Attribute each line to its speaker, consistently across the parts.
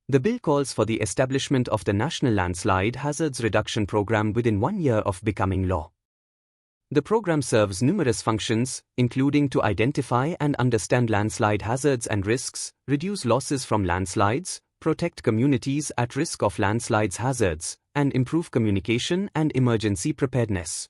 Speaker 1: The bill calls for the establishment of the National Landslide Hazards Reduction Program within 1 year of becoming law. The program serves numerous functions, including to identify and understand landslide hazards and risks, reduce losses from landslides, protect communities at risk of landslides hazards, and improve communication and emergency preparedness.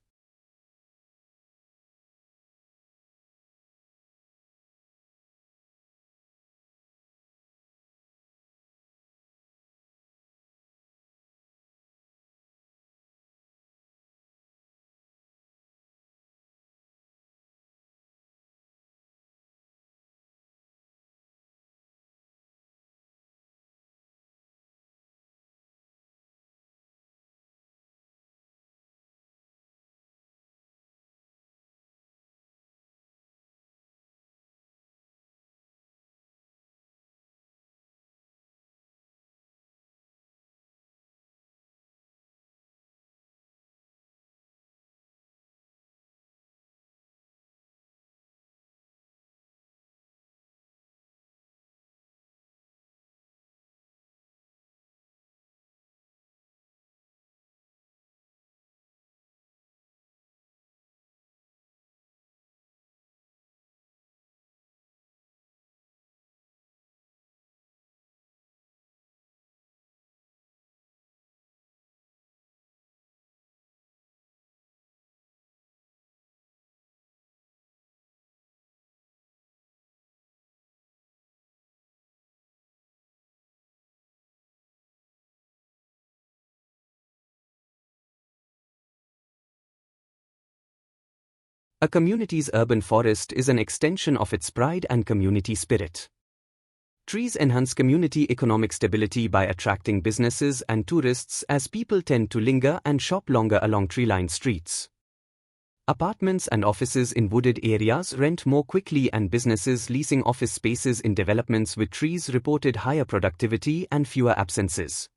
Speaker 1: A community's urban forest is an extension of its pride and community spirit. Trees enhance community economic stability by attracting businesses and tourists as people tend to linger and shop longer along tree-lined streets. Apartments and offices in wooded areas rent more quickly, and businesses leasing office spaces in developments with trees reported higher productivity and fewer absences.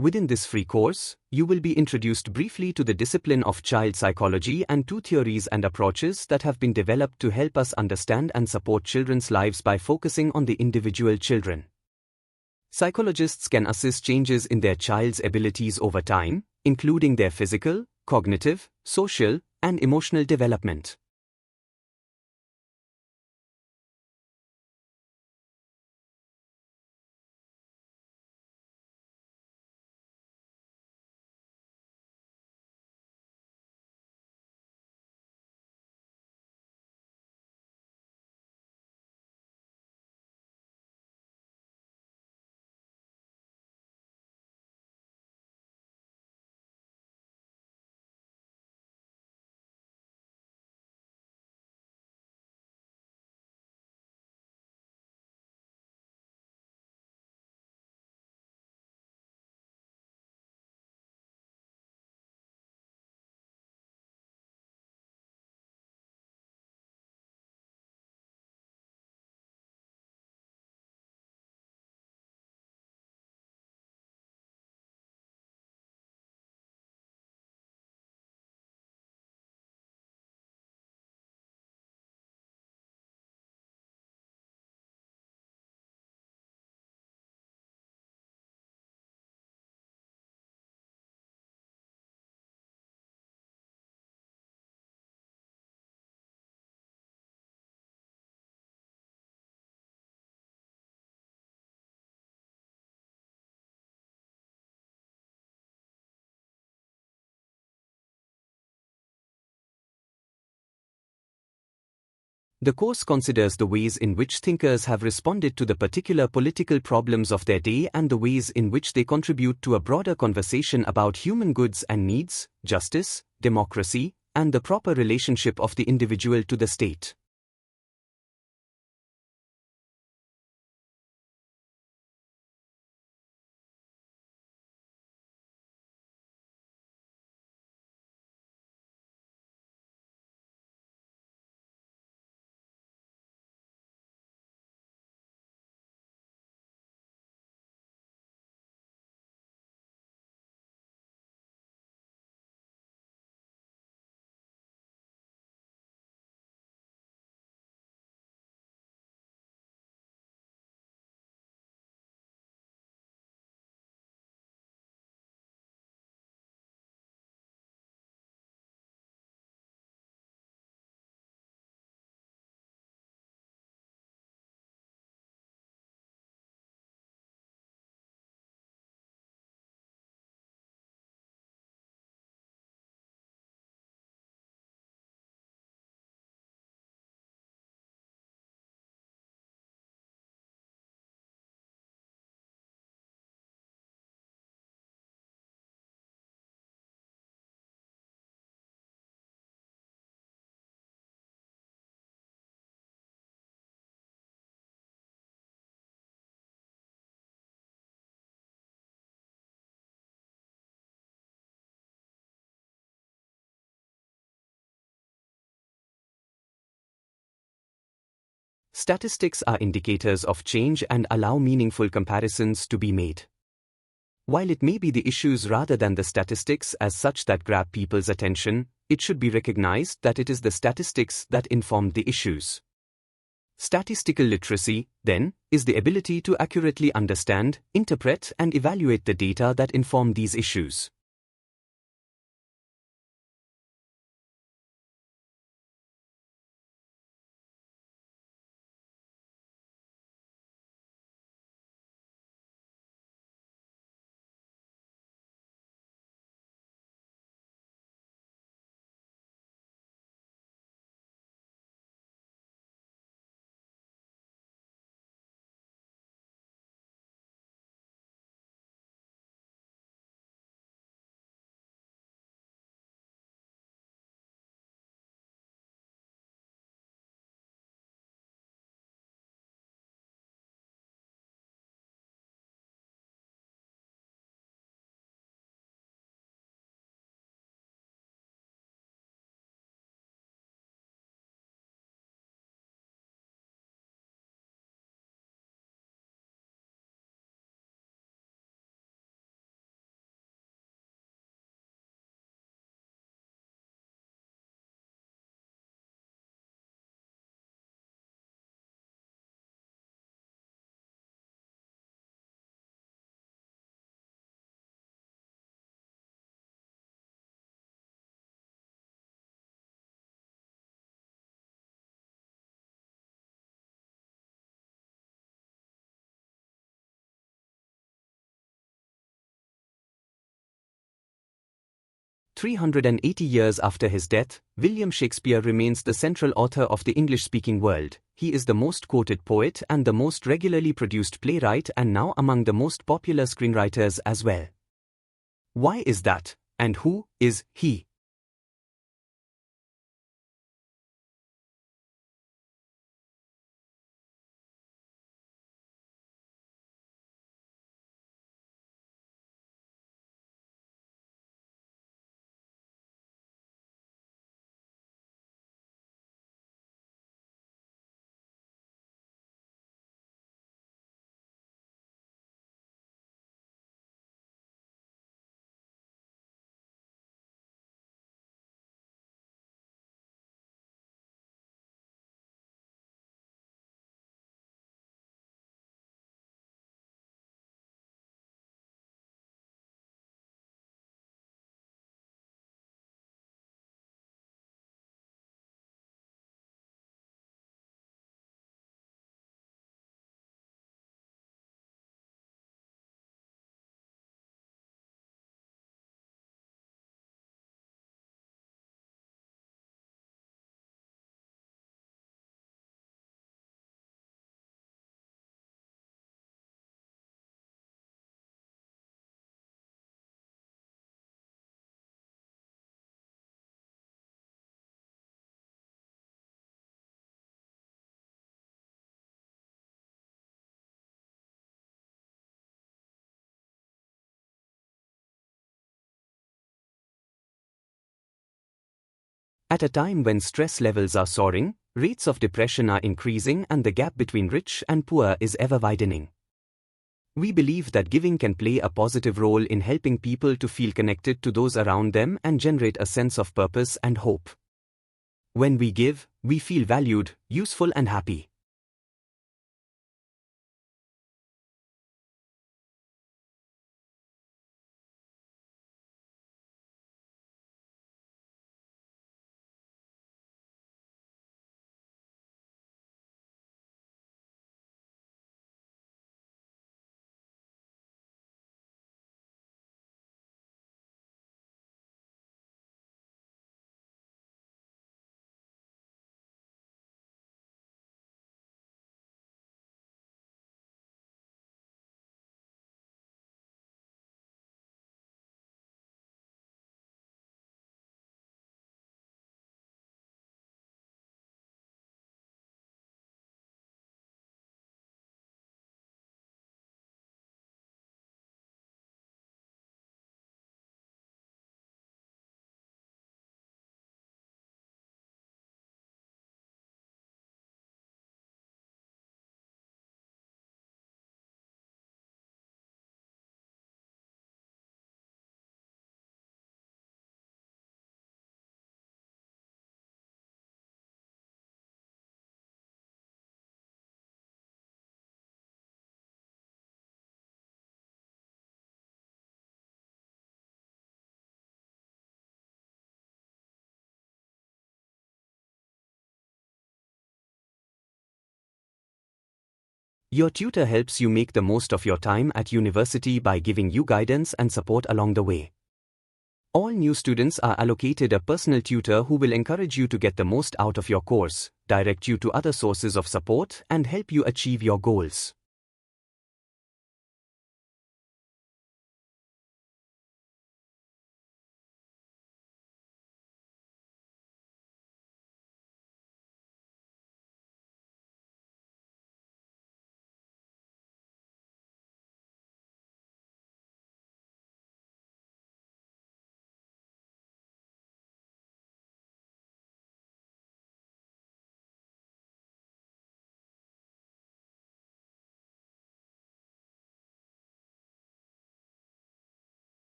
Speaker 1: Within this free course, you will be introduced briefly to the discipline of child psychology and two theories and approaches that have been developed to help us understand and support children's lives by focusing on the individual children. Psychologists can assess changes in their child's abilities over time, including their physical, cognitive, social, and emotional development. The course considers the ways in which thinkers have responded to the particular political problems of their day and the ways in which they contribute to a broader conversation about human goods and needs, justice, democracy, and the proper relationship of the individual to the state. Statistics are indicators of change and allow meaningful comparisons to be made. While it may be the issues rather than the statistics as such that grab people's attention, it should be recognized that it is the statistics that inform the issues. Statistical literacy, then, is the ability to accurately understand, interpret, and evaluate the data that inform these issues. "380 years after his death, William Shakespeare remains the central author of the English-speaking world. He is the most quoted poet and the most regularly produced playwright and now among the most popular screenwriters as well. Why is that, and who is he? At a time when stress levels are soaring, rates of depression are increasing and the gap between rich and poor is ever widening. We believe that giving can play a positive role in helping people to feel connected to those around them and generate a sense of purpose and hope. When we give, we feel valued, useful and happy. Your tutor helps you make the most of your time at university by giving you guidance and support along the way. All new students are allocated a personal tutor who will encourage you to get the most out of your course, direct you to other sources of support, and help you achieve your goals.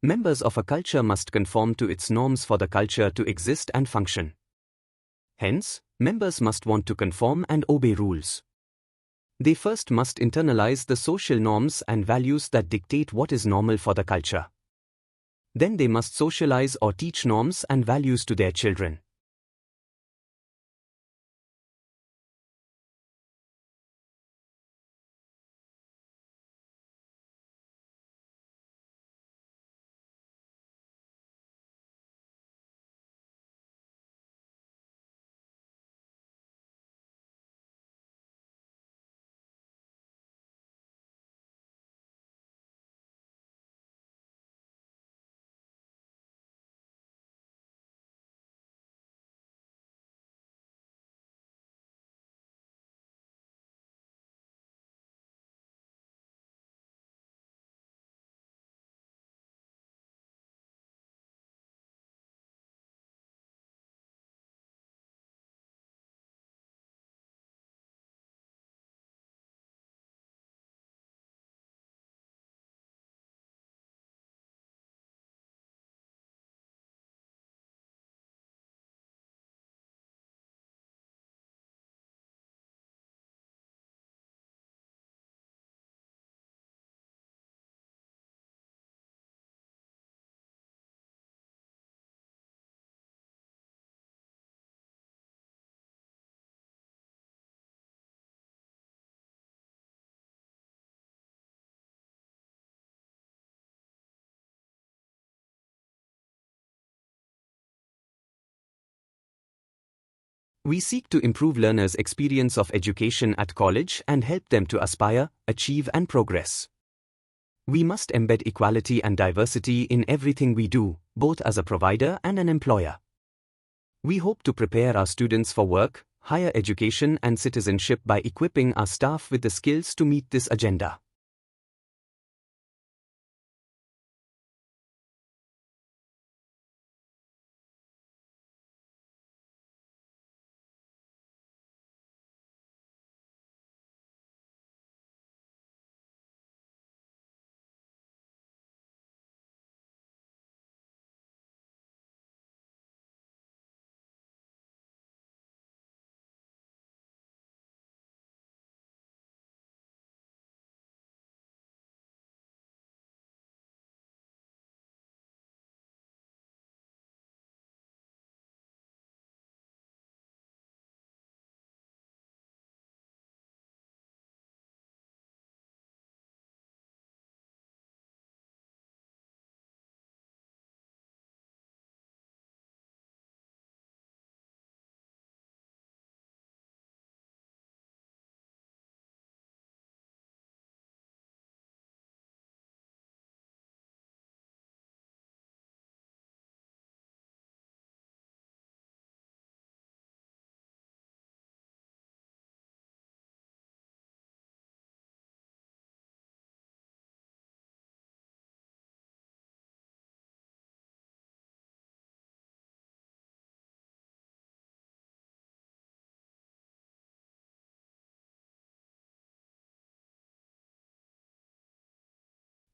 Speaker 1: Members of a culture must conform to its norms for the culture to exist and function. Hence, members must want to conform and obey rules. They first must internalize the social norms and values that dictate what is normal for the culture. Then they must socialize or teach norms and values to their children. We seek to improve learners' experience of education at college and help them to aspire, achieve and progress. We must embed equality and diversity in everything we do, both as a provider and an employer. We hope to prepare our students for work, higher education and citizenship by equipping our staff with the skills to meet this agenda.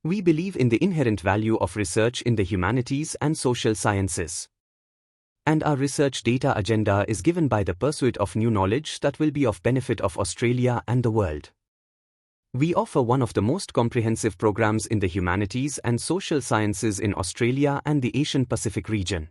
Speaker 1: We believe in the inherent value of research in the humanities and social sciences. And our research data agenda is given by the pursuit of new knowledge that will be of benefit of Australia and the world. We offer one of the most comprehensive programs in the humanities and social sciences in Australia and the Asian Pacific region.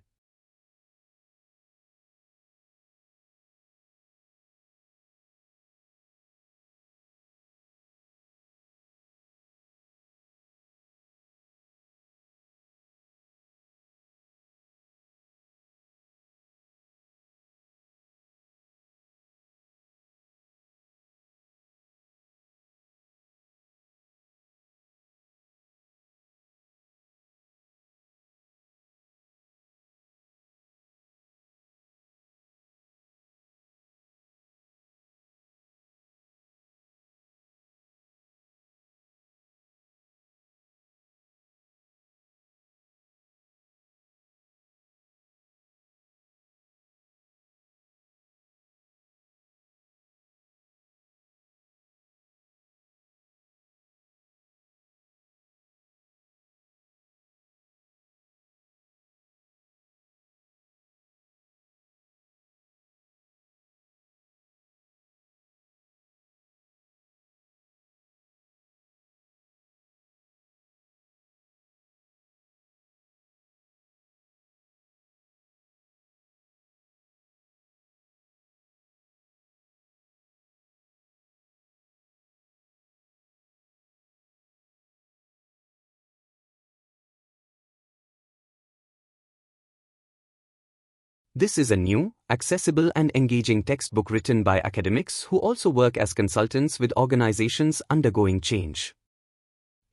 Speaker 1: This is a new, accessible and engaging textbook written by academics who also work as consultants with organizations undergoing change.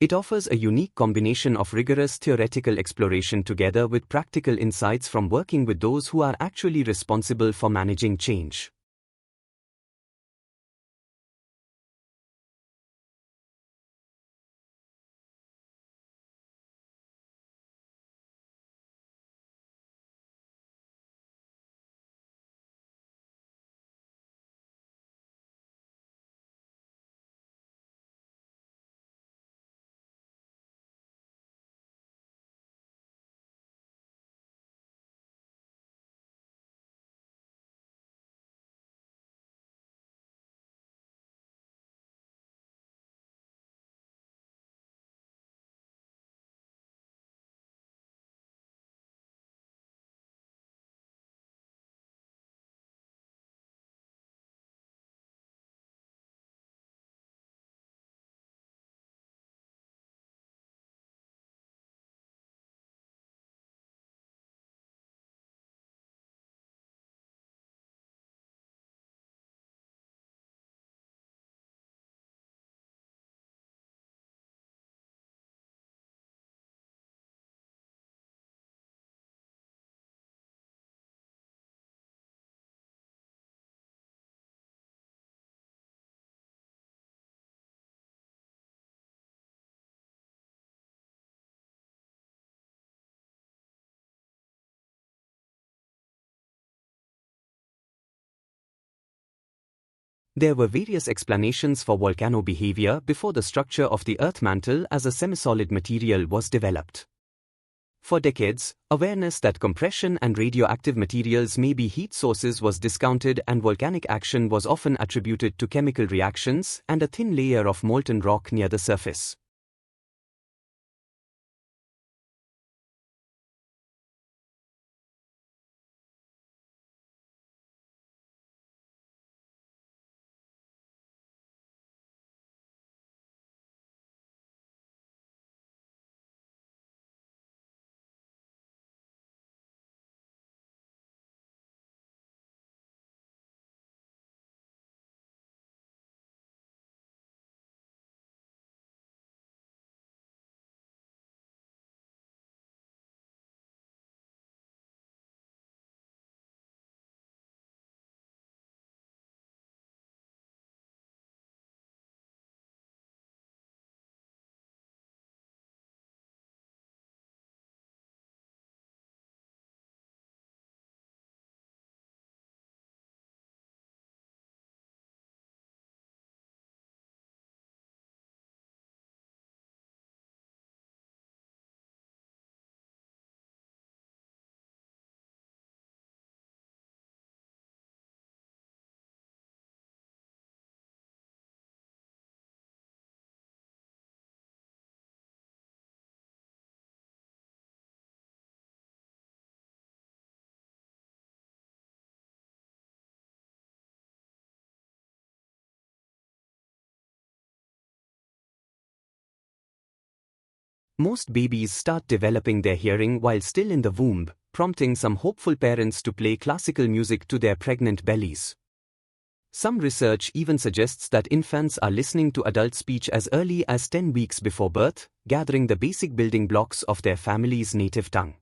Speaker 1: It offers a unique combination of rigorous theoretical exploration together with practical insights from working with those who are actually responsible for managing change. There were various explanations for volcano behavior before the structure of the Earth mantle as a semisolid material was developed. For decades, awareness that compression and radioactive materials may be heat sources was discounted, and volcanic action was often attributed to chemical reactions and a thin layer of molten rock near the surface. Most babies start developing their hearing while still in the womb, prompting some hopeful parents to play classical music to their pregnant bellies. Some research even suggests that infants are listening to adult speech as early as 10 weeks before birth, gathering the basic building blocks of their family's native tongue.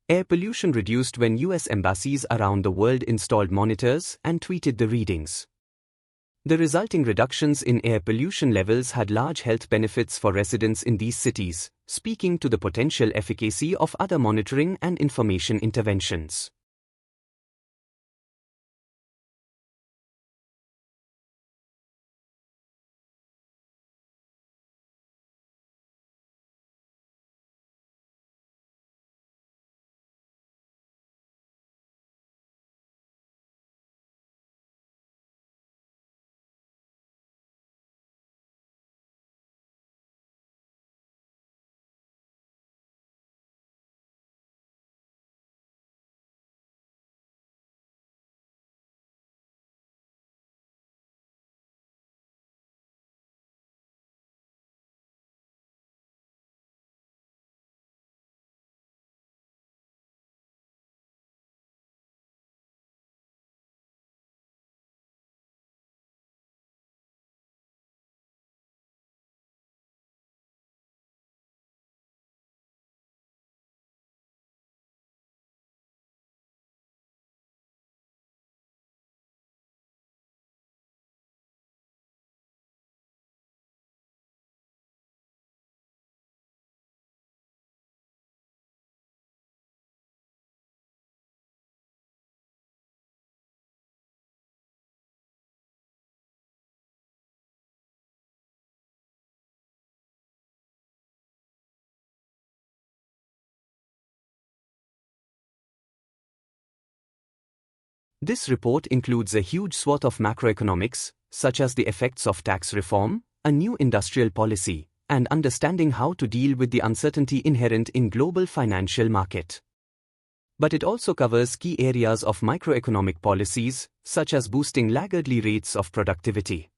Speaker 1: Air pollution reduced when US embassies around the world installed monitors and tweeted the readings. The resulting reductions in air pollution levels had large health benefits for residents in these cities, speaking to the potential efficacy of other monitoring and information interventions. This report includes a huge swath of macroeconomics, such as the effects of tax reform, a new industrial policy, and understanding how to deal with the uncertainty inherent in global financial market. But it also covers key areas of microeconomic policies, such as boosting laggardly rates of productivity.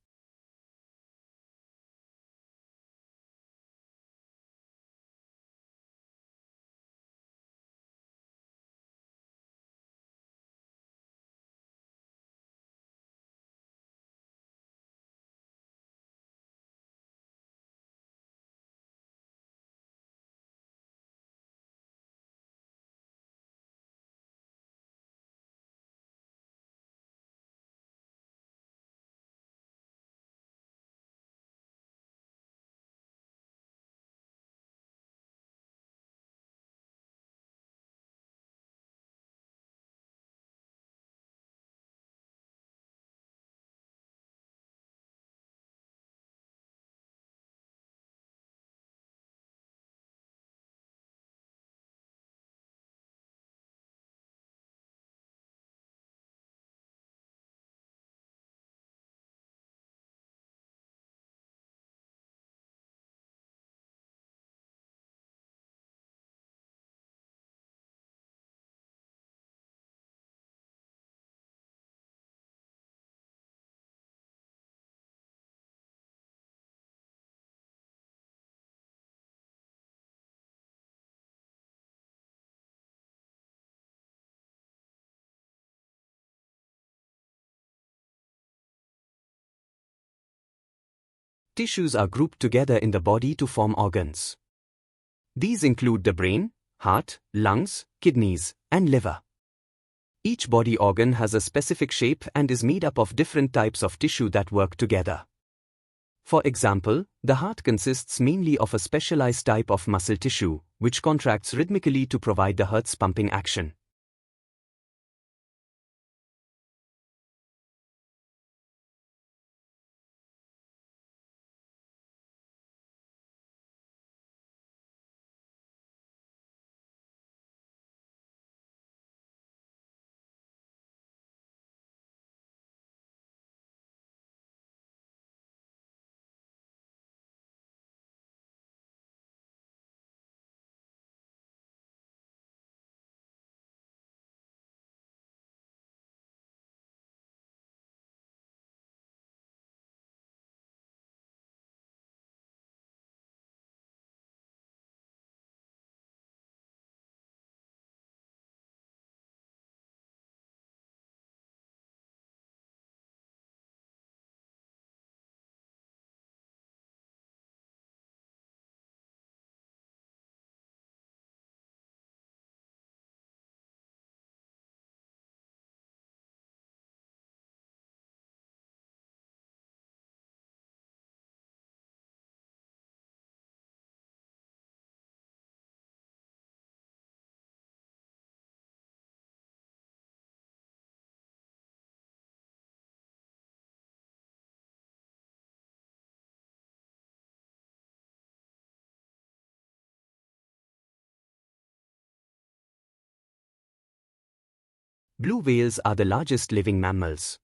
Speaker 1: Tissues are grouped together in the body to form organs. These include the brain, heart, lungs, kidneys, and liver. Each body organ has a specific shape and is made up of different types of tissue that work together. For example, the heart consists mainly of a specialized type of muscle tissue, which contracts rhythmically to provide the heart's pumping action. Blue whales are the largest living mammals.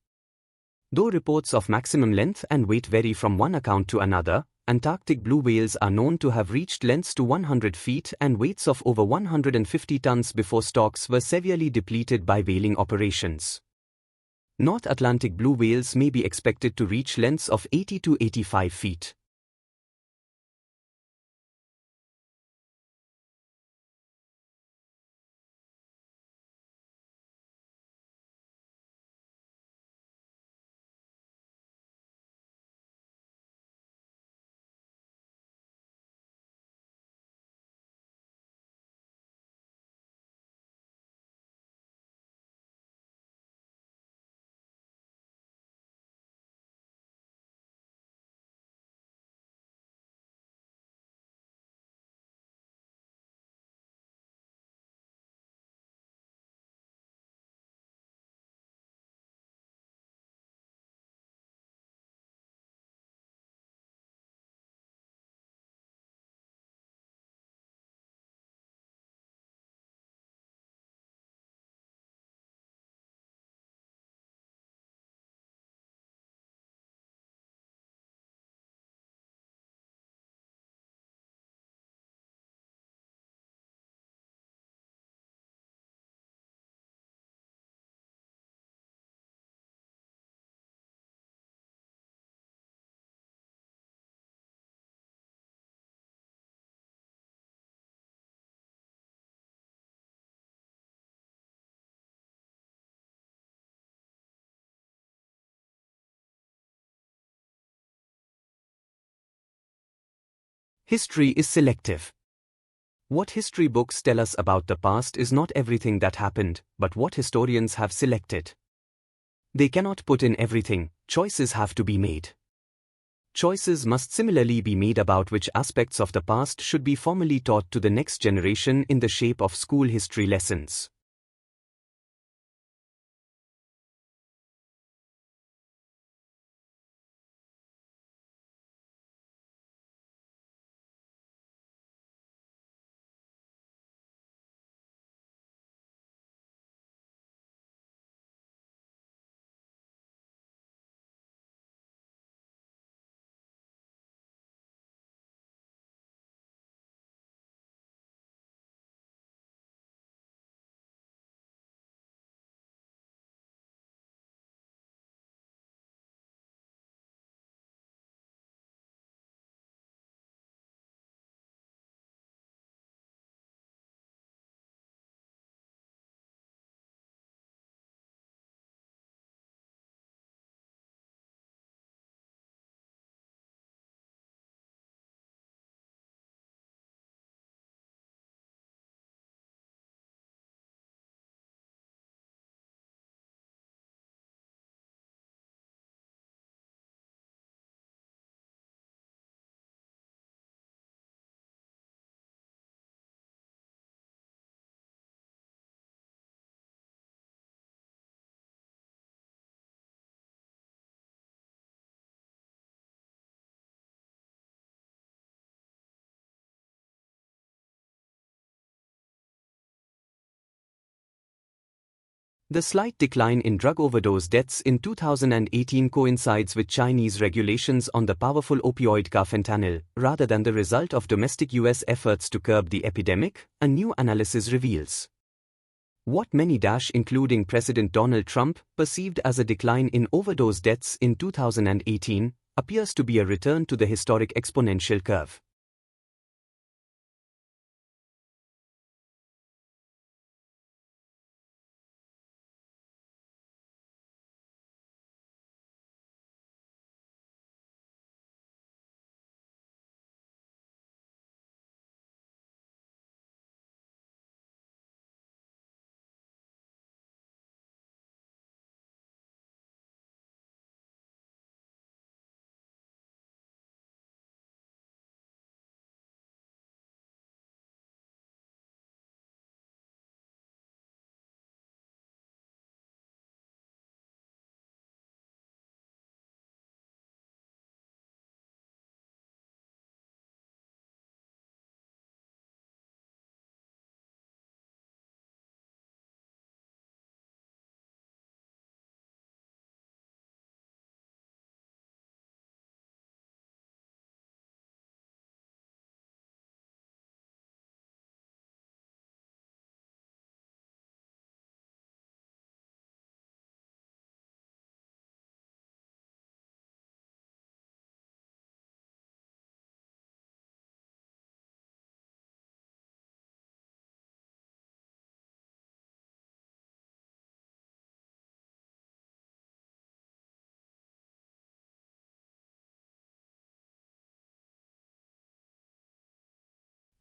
Speaker 1: Though reports of maximum length and weight vary from one account to another, Antarctic blue whales are known to have reached lengths to 100 feet and weights of over 150 tons before stocks were severely depleted by whaling operations. North Atlantic blue whales may be expected to reach lengths of 80 to 85 feet. History is selective. What history books tell us about the past is not everything that happened, but what historians have selected. They cannot put in everything, choices have to be made. Choices must similarly be made about which aspects of the past should be formally taught to the next generation in the shape of school history lessons. The slight decline in drug overdose deaths in 2018 coincides with Chinese regulations on the powerful opioid carfentanil, rather than the result of domestic US efforts to curb the epidemic, a new analysis reveals. What many including President Donald Trump, perceived as a decline in overdose deaths in 2018, appears to be a return to the historic exponential curve.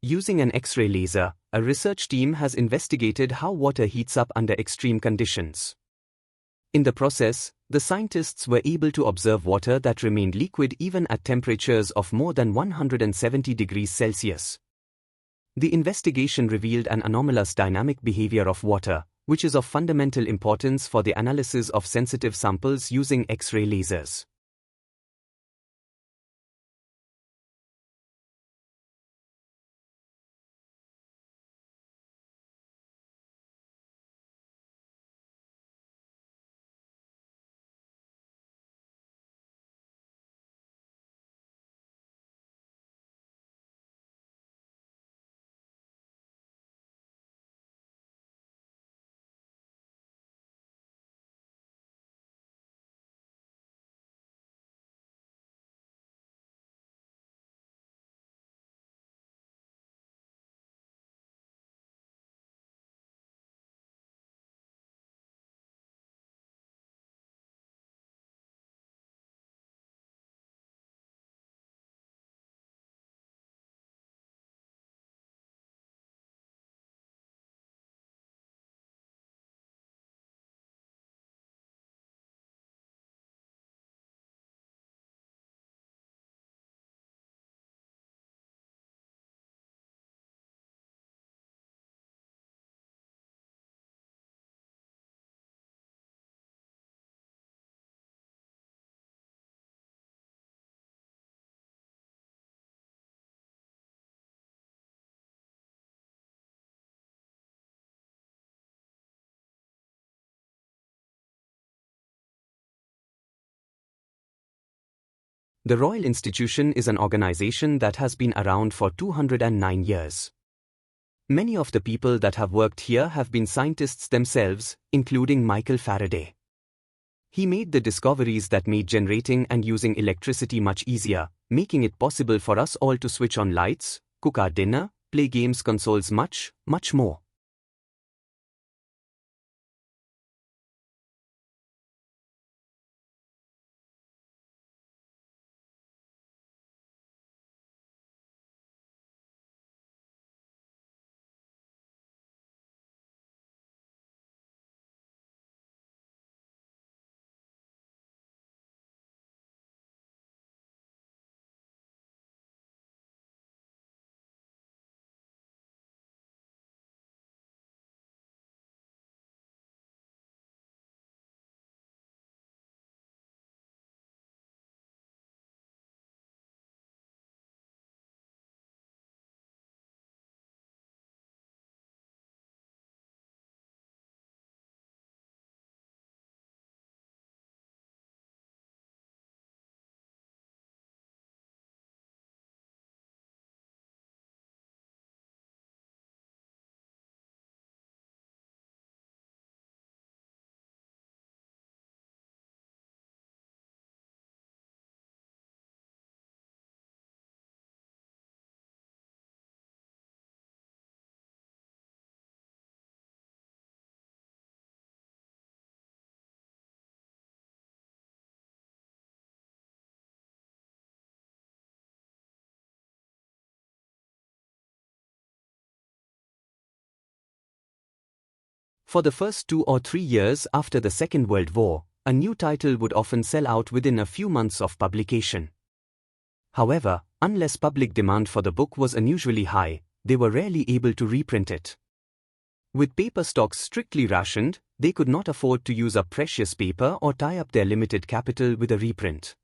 Speaker 1: Using an X-ray laser, a research team has investigated how water heats up under extreme conditions. In the process, the scientists were able to observe water that remained liquid even at temperatures of more than 170 degrees Celsius. The investigation revealed an anomalous dynamic behavior of water, which is of fundamental importance for the analysis of sensitive samples using X-ray lasers. The Royal Institution is an organization that has been around for 209 years. Many of the people that have worked here have been scientists themselves, including Michael Faraday. He made the discoveries that made generating and using electricity much easier, making it possible for us all to switch on lights, cook our dinner, play games consoles much more. For the first 2 or 3 years after the Second World War, a new title would often sell out within a few months of publication. However, unless public demand for the book was unusually high, they were rarely able to reprint it. With paper stocks strictly rationed, they could not afford to use up precious paper or tie up their limited capital with a reprint.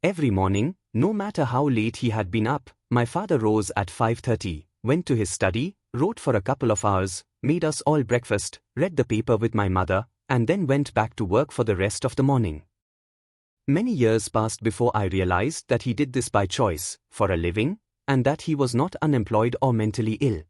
Speaker 1: Every morning, no matter how late he had been up, my father rose at 5:30, went to his study, wrote for a couple of hours, made us all breakfast, read the paper with my mother, and then went back to work for the rest of the morning. Many years passed before I realized that he did this by choice, for a living, and that he was not unemployed or mentally ill.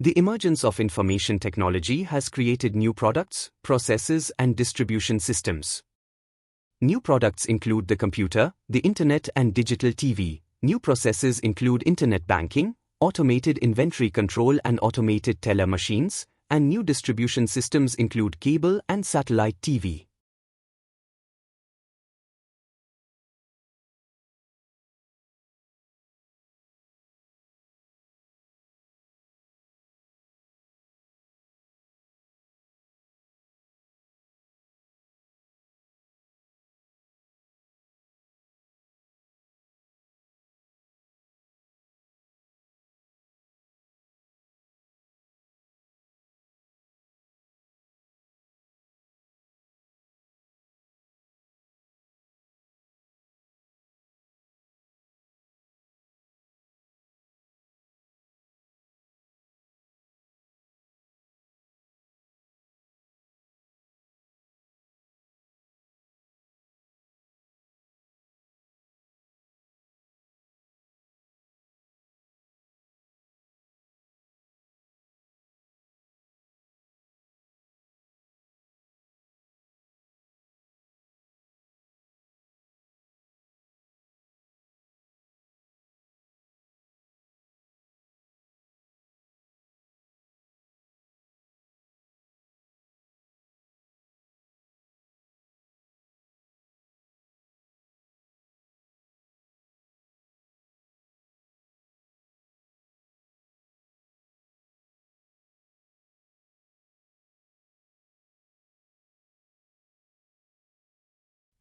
Speaker 1: The emergence of information technology has created new products, processes, and distribution systems. New products include the computer, the internet, and digital TV. New processes include internet banking, automated inventory control, and automated teller machines, and new distribution systems include cable and satellite TV.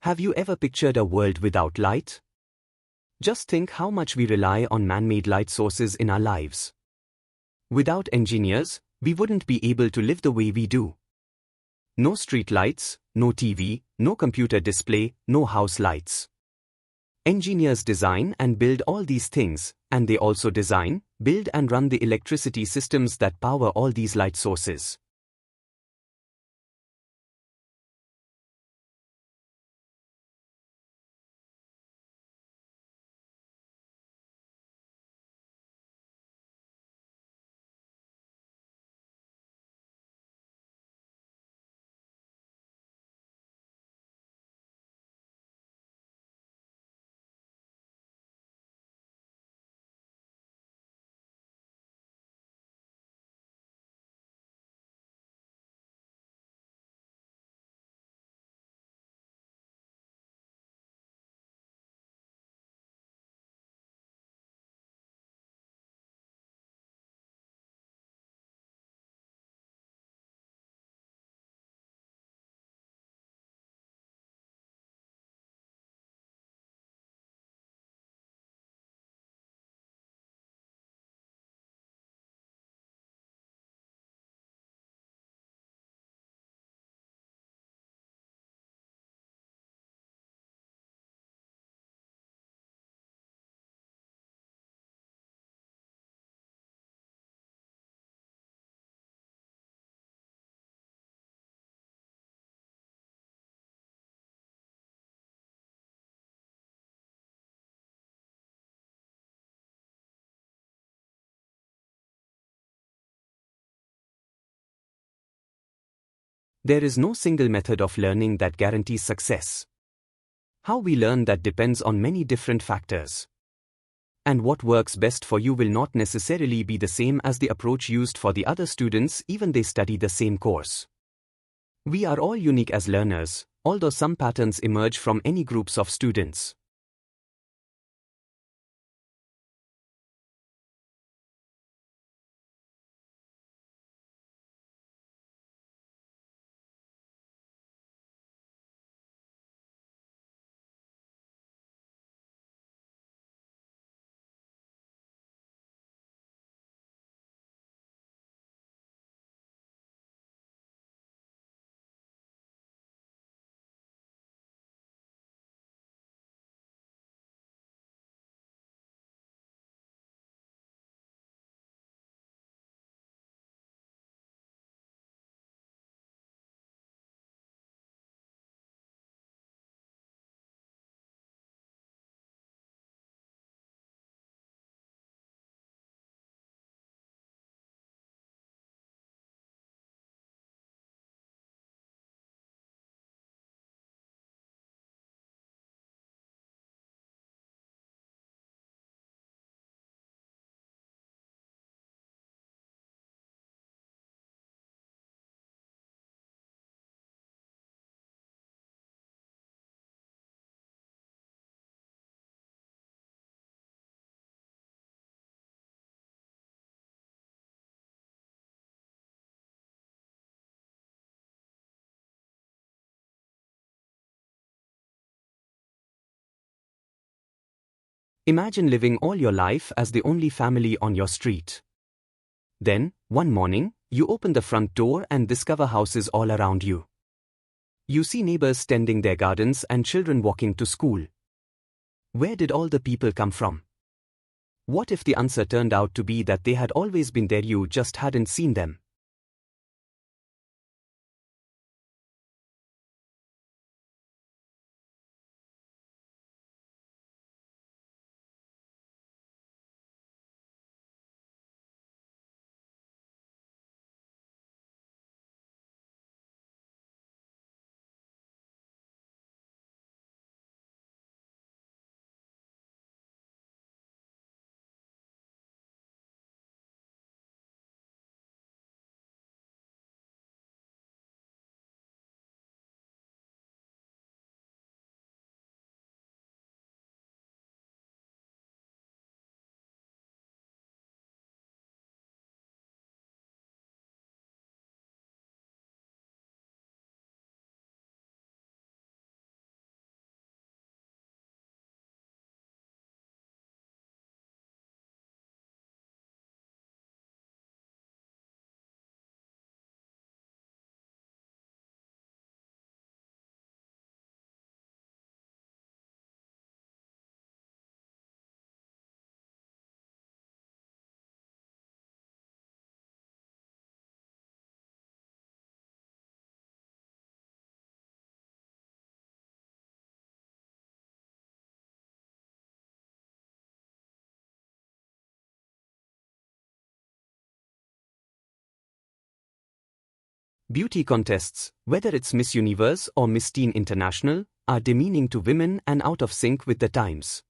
Speaker 1: Have you ever pictured a world without light? Just think how much we rely on man-made light sources in our lives. Without engineers, we wouldn't be able to live the way we do. No street lights, no TV, no computer display, no house lights. Engineers design and build all these things, and they also design, build and run the electricity systems that power all these light sources. There is no single method of learning that guarantees success. How we learn that depends on many different factors. And what works best for you will not necessarily be the same as the approach used for the other students even they study the same course. We are all unique as learners, although some patterns emerge from any groups of students. Imagine living all your life as the only family on your street. Then, one morning, you open the front door and discover houses all around you. You see neighbors tending their gardens and children walking to school. Where did all the people come from? What if the answer turned out to be that they had always been there, you just hadn't seen them? Beauty contests, whether it's Miss Universe or Miss Teen International, are demeaning to women and out of sync with the times.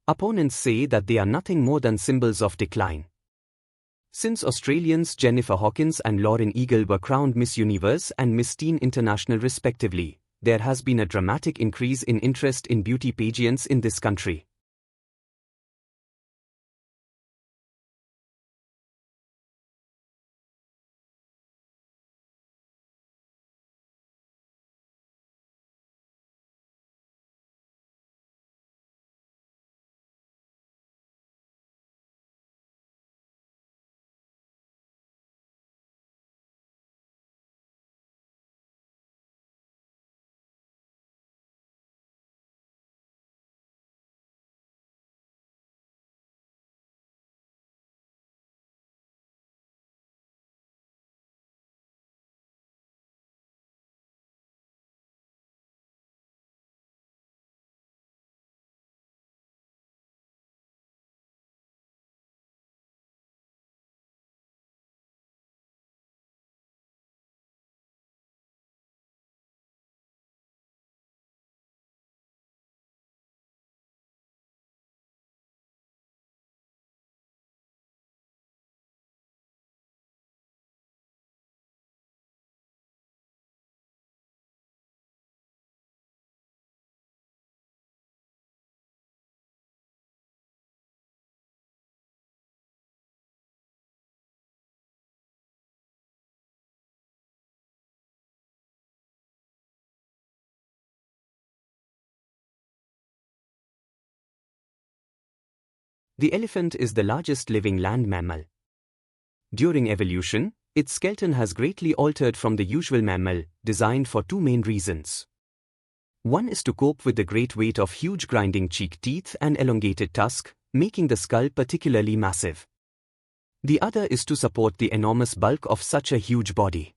Speaker 1: Opponents say that they are nothing more than symbols of decline. Since Australians Jennifer Hawkins and Lauren Eagle were crowned Miss Universe and Miss Teen International respectively, there has been a dramatic increase in interest in beauty pageants in this country. The elephant is the largest living land mammal. During evolution, its skeleton has greatly altered from the usual mammal, designed for two main reasons. One is to cope with the great weight of huge grinding cheek teeth and elongated tusk, making the skull particularly massive. The other is to support the enormous bulk of such a huge body.